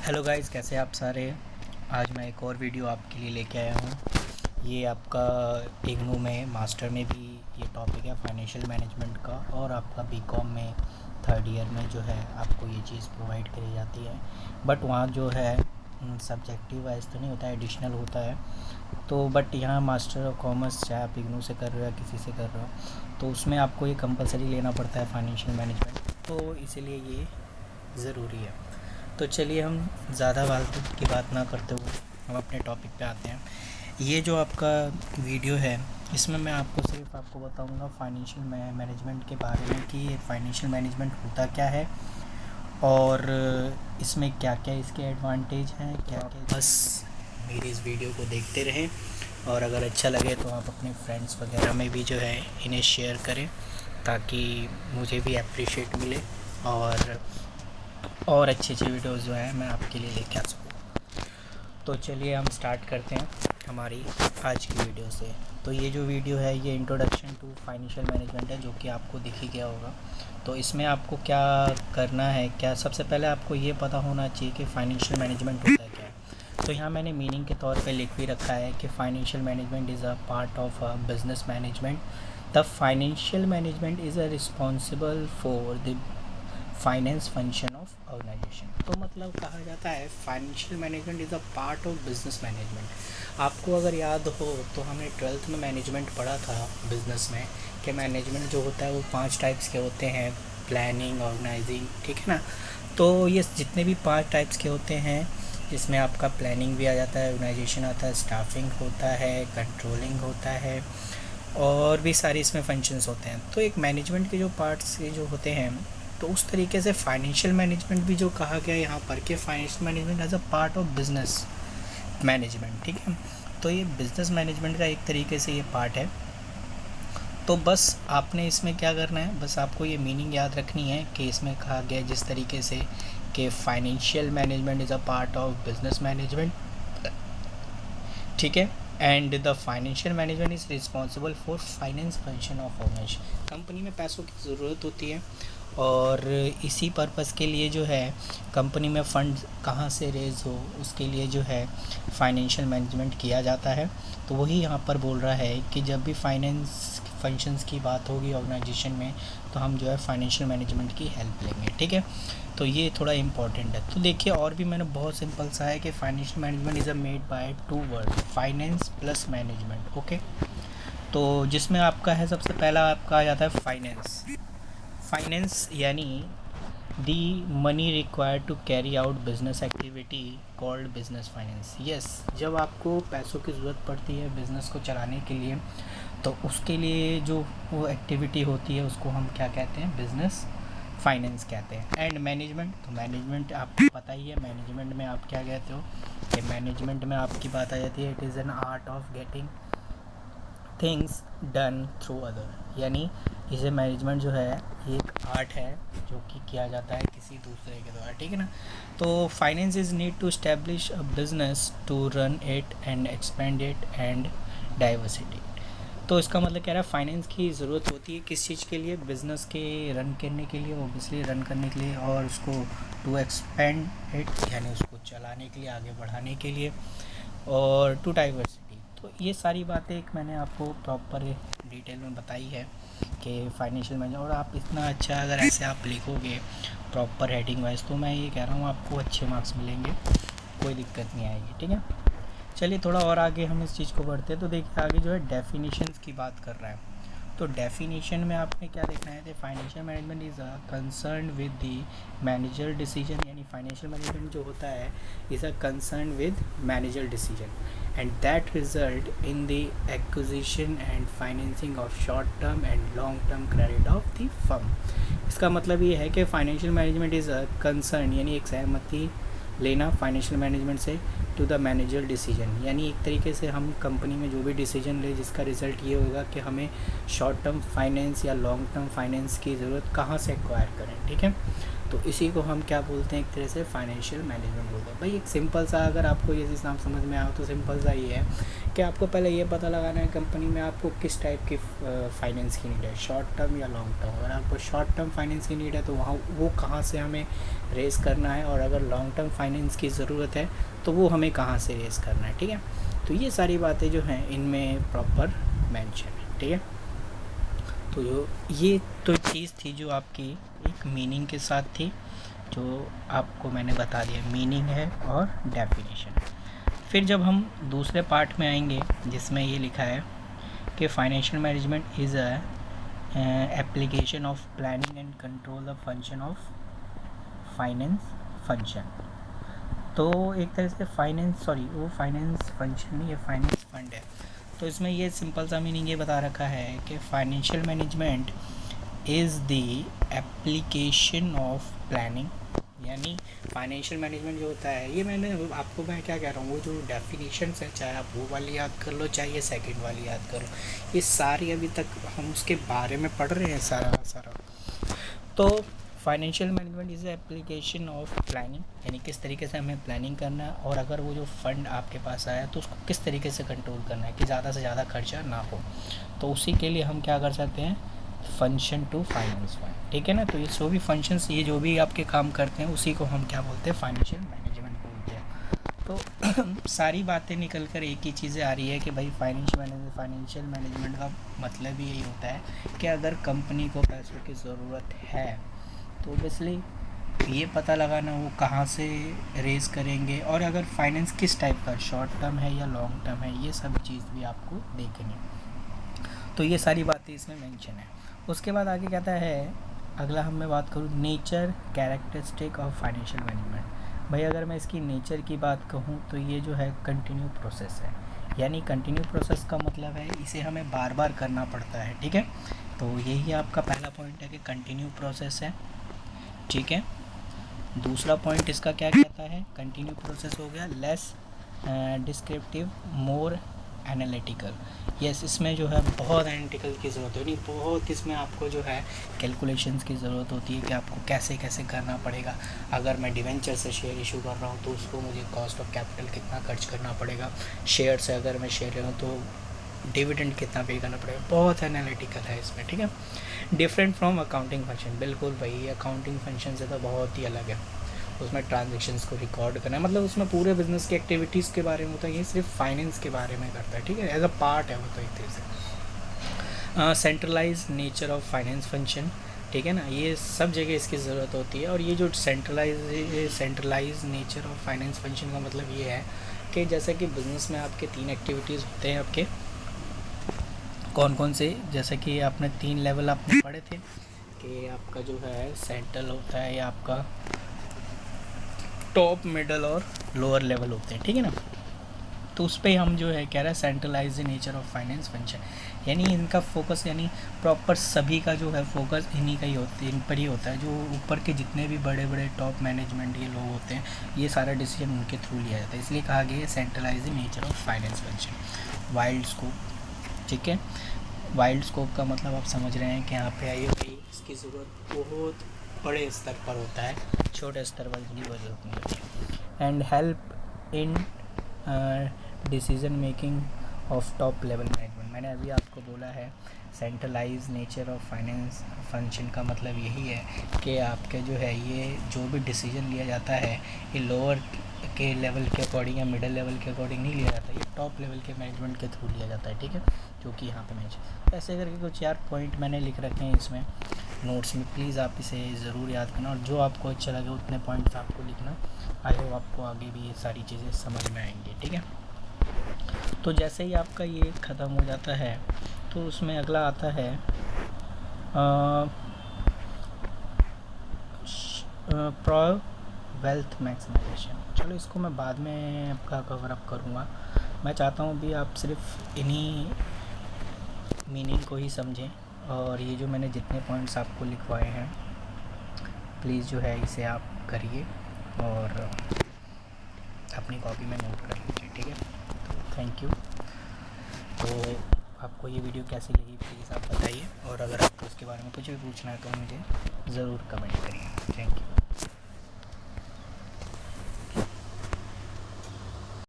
Hello guys, कैसे आप सारे। आज मैं एक और वीडियो आपके लिए लेके आया हूँ। ये आपका इग्नू में मास्टर में भी ये टॉपिक है फाइनेंशियल मैनेजमेंट का, और आपका बीकॉम में थर्ड ईयर में जो है आपको ये चीज़ प्रोवाइड करी जाती है। बट वहाँ जो है सब्जेक्टिव वाइज तो नहीं होता है, एडिशनल होता है। तो बट यहाँ मास्टर ऑफ कॉमर्स चाहे आप इग्नू से कर रहे हो या किसी से कर रहे हो, तो उसमें आपको ये कंपलसरी लेना पड़ता है फाइनेंशियल मैनेजमेंट, तो इसीलिए ये ज़रूरी है। तो चलिए हम ज़्यादा फालतू की बात ना करते हुए हम अपने टॉपिक पे आते हैं। ये जो आपका वीडियो है, इसमें मैं आपको बताऊंगा फाइनेंशियल मैनेजमेंट के बारे में कि ये फाइनेंशियल मैनेजमेंट होता क्या है और इसमें क्या क्या इसके एडवांटेज हैं, क्या क्या। बस मेरी इस वीडियो को देखते रहें, और अगर अच्छा लगे तो आप अपने फ्रेंड्स वगैरह में भी जो है इन्हें शेयर करें, ताकि मुझे भी अप्रिशिएट मिले और अच्छी अच्छी वीडियोस जो है मैं आपके लिए लेके आ सकूँ। तो चलिए हम स्टार्ट करते हैं हमारी आज की वीडियो से। तो ये जो वीडियो है ये इंट्रोडक्शन टू फाइनेंशियल मैनेजमेंट है, जो कि आपको दिख ही गया होगा। तो इसमें आपको क्या करना है, क्या सबसे पहले आपको ये पता होना चाहिए कि फाइनेंशियल मैनेजमेंट होता है क्या है। तो यहाँ मैंने मीनिंग के तौर पे लिख भी रखा है कि financial management is a part of business management. The financial management is a responsible for the finance function of organisation. तो मतलब कहा जाता है financial management is a part of business management. आपको अगर याद हो तो हमने 12th में मैनेजमेंट पढ़ा था बिजनेस में, कि मैनेजमेंट जो होता है वो 5 टाइप्स के होते हैं, प्लानिंग, ऑर्गेनाइजिंग, ठीक है ना। तो ये जितने भी 5 टाइप्स के होते हैं, जिसमें आपका प्लानिंग भी आ जाता है, ऑर्गेनाइजेशन आता है, स्टाफिंग होता है, कंट्रोलिंग होता है, और भी सारे इसमें फंक्शंस होते हैं। तो एक मैनेजमेंट के जो पार्ट्स ये जो होते हैं, तो उस तरीके से फाइनेंशियल मैनेजमेंट भी जो कहा गया यहाँ पर कि financial management as a part of business management, ठीक है। तो ये बिजनेस मैनेजमेंट का एक तरीके से ये पार्ट है। तो बस आपने इसमें क्या करना है, बस आपको ये मीनिंग याद रखनी है कि इसमें कहा गया जिस तरीके से कि financial management is a part of business management, ठीक है। And the financial management is responsible for finance function of organisation. Company में पैसों की ज़रूरत होती है, और इसी पर्पज़ के लिए जो है कंपनी में फ़ंड कहाँ से रेज़ हो, उसके लिए जो है फाइनेंशियल मैनेजमेंट किया जाता है। तो वही यहाँ पर बोल रहा है कि जब भी फाइनेंस फंक्शंस की बात होगी ऑर्गेनाइजेशन में, तो हम जो है फाइनेंशियल मैनेजमेंट की हेल्प लेंगे, ठीक है। तो ये थोड़ा इम्पॉर्टेंट है। तो देखिए, और भी मैंने बहुत सिंपल सा है कि financial management is a made by 2 word, finance plus management, okay. तो जिसमें आपका है सबसे पहला आपका आ जाता है फाइनेंस। फाइनेंस यानी the money required to carry out business activity called business finance. Yes, जब आपको पैसों की ज़रूरत पड़ती है बिज़नेस को चलाने के लिए, तो उसके लिए जो वो एक्टिविटी होती है उसको हम क्या कहते हैं, बिजनेस फाइनेंस कहते हैं। एंड मैनेजमेंट, तो मैनेजमेंट आपको पता ही है, मैनेजमेंट में आप क्या कहते हो कि मैनेजमेंट में आपकी बात आ जाती है, it is an art of getting things done through other. यानी इसे मैनेजमेंट जो है ये एक आर्ट है जो कि किया जाता है किसी दूसरे के द्वारा, ठीक है ना। तो finance is need to establish a business to run it and expand it and diversity. तो इसका मतलब कह रहा है फाइनेंस की ज़रूरत होती है किस चीज़ के लिए, बिज़नेस के रन करने के लिए, ओबियसली रन करने के लिए, और उसको टू एक्सपेंड इट यानी उसको चलाने के लिए, आगे बढ़ाने के लिए, और टू डाइवर्सिटी। तो ये सारी बातें एक मैंने आपको प्रॉपर डिटेल में बताई है कि फाइनेंशियल मैनेजमेंट। और आप इतना अच्छा अगर ऐसे आप लिखोगे प्रॉपर हेडिंग वाइज, तो मैं ये कह रहा हूँ आपको अच्छे मार्क्स मिलेंगे, कोई दिक्कत नहीं आएगी, ठीक है। चलिए थोड़ा और आगे हम इस चीज़ को बढ़ते हैं। तो देखिए आगे जो है डेफिनेशंस की बात कर रहा है। तो डेफिनेशन में आपने क्या देखना है कि financial management is concern with the manager decision. यानी फाइनेंशियल मैनेजमेंट जो होता है is concern with manager decision and that result in the acquisition and financing of short term and long term credit of the firm. इसका मतलब ये है कि financial management is concern यानी एक सहमति लेना फाइनेंशियल मैनेजमेंट से टू द मैनेजर डिसीजन। यानी एक तरीके से हम कंपनी में जो भी डिसीजन ले जिसका रिज़ल्ट ये होगा कि हमें शॉर्ट टर्म फाइनेंस या लॉन्ग टर्म फाइनेंस की ज़रूरत कहाँ से एक्वायर करें, ठीक है। तो इसी को हम क्या बोलते हैं, एक तरह से फाइनेंशियल मैनेजमेंट बोलते हैं। भाई एक सिंपल सा, अगर आपको ये चीज़ नाम समझ में आए तो सिंपल सा ये है कि आपको पहले ये पता लगाना है कंपनी में आपको किस टाइप की फाइनेंस की नीड है, शॉर्ट टर्म या लॉन्ग टर्म। अगर आपको शॉर्ट टर्म फाइनेंस की नीड है तो वहाँ वो कहाँ से हमें रेज़ करना है, और अगर लॉन्ग टर्म फाइनेंस की ज़रूरत है तो वो हमें कहाँ से रेज़ करना है। ठीक है, तो ये सारी बातें जो हैं इनमें प्रॉपर मेंशन है। ठीक है, तो ये तो चीज़ थी जो आपकी एक मीनिंग के साथ थी, जो आपको मैंने बता दिया मीनिंग है और डेफिनेशन। फिर जब हम दूसरे पार्ट में आएंगे जिसमें ये लिखा है कि financial management is a application of planning and control the function of finance function. तो एक तरह से वो फाइनेंस फंक्शन नहीं, ये फाइनेंस फंड है। तो इसमें ये सिंपल सा मीनिंग ये बता रखा है कि financial management is the application of planning, यानी फाइनेंशियल मैनेजमेंट जो होता है, ये मैं क्या कह रहा हूँ, वो जो डेफिनेशंस है चाहे आप वो वाली याद कर लो चाहे ये सेकंड वाली याद करो, ये सारी अभी तक हम उसके बारे में पढ़ रहे हैं सारा। तो financial management is application of planning, यानी किस तरीके से हमें प्लानिंग करना है, और अगर वो जो फंड आपके पास आया तो उसको किस तरीके से कंट्रोल करना है कि ज़्यादा से ज़्यादा खर्चा ना हो। तो उसी के लिए हम क्या कर सकते हैं, फंक्शन टू फाइनेंस फंड। ठीक है ना, तो ये जो भी फंक्शंस, ये जो भी आपके काम करते हैं उसी को हम क्या बोलते हैं, फाइनेंशियल मैनेजमेंट बोलते हैं। तो सारी बातें निकल कर एक ही चीज़ें आ रही है कि भाई फाइनेंशियल मैनेजमेंट का मतलब ही यही होता है कि अगर कंपनी को पैसों की ज़रूरत है तो ओबियसली ये पता लगाना वो कहाँ से रेज़ करेंगे, और अगर फाइनेंस किस टाइप का, शॉर्ट टर्म है या लॉन्ग टर्म है, ये सब चीज़ भी आपको देखनी। तो ये सारी बातें इसमें मेंशन है। उसके बाद आगे कहता है, अगला हम मैं बात करूँ nature characteristic of financial management. भाई अगर मैं इसकी नेचर की बात कहूँ तो ये जो है कंटिन्यू प्रोसेस है, यानी कंटिन्यू प्रोसेस का मतलब है इसे हमें बार बार करना पड़ता है। ठीक है, तो यही आपका पहला पॉइंट है कि कंटिन्यू प्रोसेस है। ठीक है, दूसरा पॉइंट इसका क्या कहता है, कंटिन्यू प्रोसेस हो गया, लेस डिस्क्रिप्टिव मोर एनालिटिकल। यस, इसमें जो है बहुत एनालिटिकल की ज़रूरत है, नहीं बहुत इसमें आपको जो है कैलकुलेशंस की ज़रूरत होती है कि आपको कैसे कैसे करना पड़ेगा। अगर मैं डिवेंचर से शेयर इशू कर रहा हूँ तो उसको मुझे कॉस्ट ऑफ कैपिटल कितना खर्च करना पड़ेगा, शेयर से अगर मैं शेयर हूँ तो डिविडेंड कितना पे करना पड़ेगा, बहुत एनालिटिकल है इसमें। ठीक है, डिफरेंट फ्रॉम अकाउंटिंग फंक्शन, बिल्कुल भाई अकाउंटिंग फंक्शन से तो बहुत ही अलग है। उसमें ट्रांजैक्शंस को रिकॉर्ड करना है, मतलब उसमें पूरे बिजनेस की एक्टिविटीज़ के बारे में होता है, ये सिर्फ फाइनेंस के बारे में करता है। ठीक है, एज अ पार्ट है वो तो एक तरह से। Centralise nature of finance function, ठीक है ना, ये सब जगह इसकी ज़रूरत होती है। और ये जो centralise nature of finance function का मतलब ये है कि जैसे कि बिज़नेस में आपके 3 एक्टिविटीज़ होते हैं, आपके कौन कौन से, जैसे कि आपने 3 लेवल आपने पढ़े थे कि आपका जो है सेंट्रल होता है या आपका टॉप, मिडल और लोअर लेवल होते हैं। ठीक है ना, तो उस पर हम जो है कह रहे हैं centralise nature of finance function, यानी इनका फोकस, यानी प्रॉपर सभी का जो है फोकस इन्हीं का ही होता है, इन पर ही होता है। जो ऊपर के जितने भी बड़े बड़े टॉप मैनेजमेंट ये लोग होते हैं, ये सारा डिसीजन उनके थ्रू लिया जाता है, इसलिए कहा गया है centralise nature of finance function. Wild scope, ठीक है, वाइल्ड स्कोप का मतलब आप समझ रहे हैं कि यहाँ पे आइए भाई इसकी ज़रूरत बहुत बड़े स्तर पर होता है, छोटे स्तर पर इसकी ज़रूरत नहीं होती। And help in decision making of top level management, मैंने अभी आपको बोला है centralise nature of finance function का मतलब यही है कि आपके जो है ये जो भी डिसीजन लिया जाता है ये लोअर के लेवल के अकॉर्डिंग या मिडिल लेवल के अकॉर्डिंग नहीं लिया जाता, ये टॉप लेवल के मैनेजमेंट के थ्रू लिया जाता है। ठीक है, जो कि यहाँ पे मैंने ऐसे करके कुछ 4 पॉइंट मैंने लिख रखे हैं इसमें नोट्स में, प्लीज़ आप इसे ज़रूर याद करना, और जो आपको अच्छा लगे उतने पॉइंट्स आपको लिखना। आई होप आपको आगे भी ये सारी चीज़ें समझ में आएंगी। ठीक है, तो जैसे ही आपका ये ख़त्म हो जाता है तो उसमें अगला आता है प्रो वेल्थ मैक्सिमाइजेशन। चलो इसको मैं बाद में आपका कवर अप करूँगा, मैं चाहता हूँ भी आप सिर्फ इन्हीं मीनिंग को ही समझें, और ये जो मैंने जितने पॉइंट्स आपको लिखवाए हैं प्लीज़ जो है इसे आप करिए और अपनी कॉपी में नोट कर लीजिए। ठीक है, तो थैंक यू। तो आपको ये वीडियो कैसी लगी प्लीज़ आप बताइए, और अगर आपको उसके बारे में कुछ भी पूछना है तो मुझे ज़रूर कमेंट करिए। Thank you.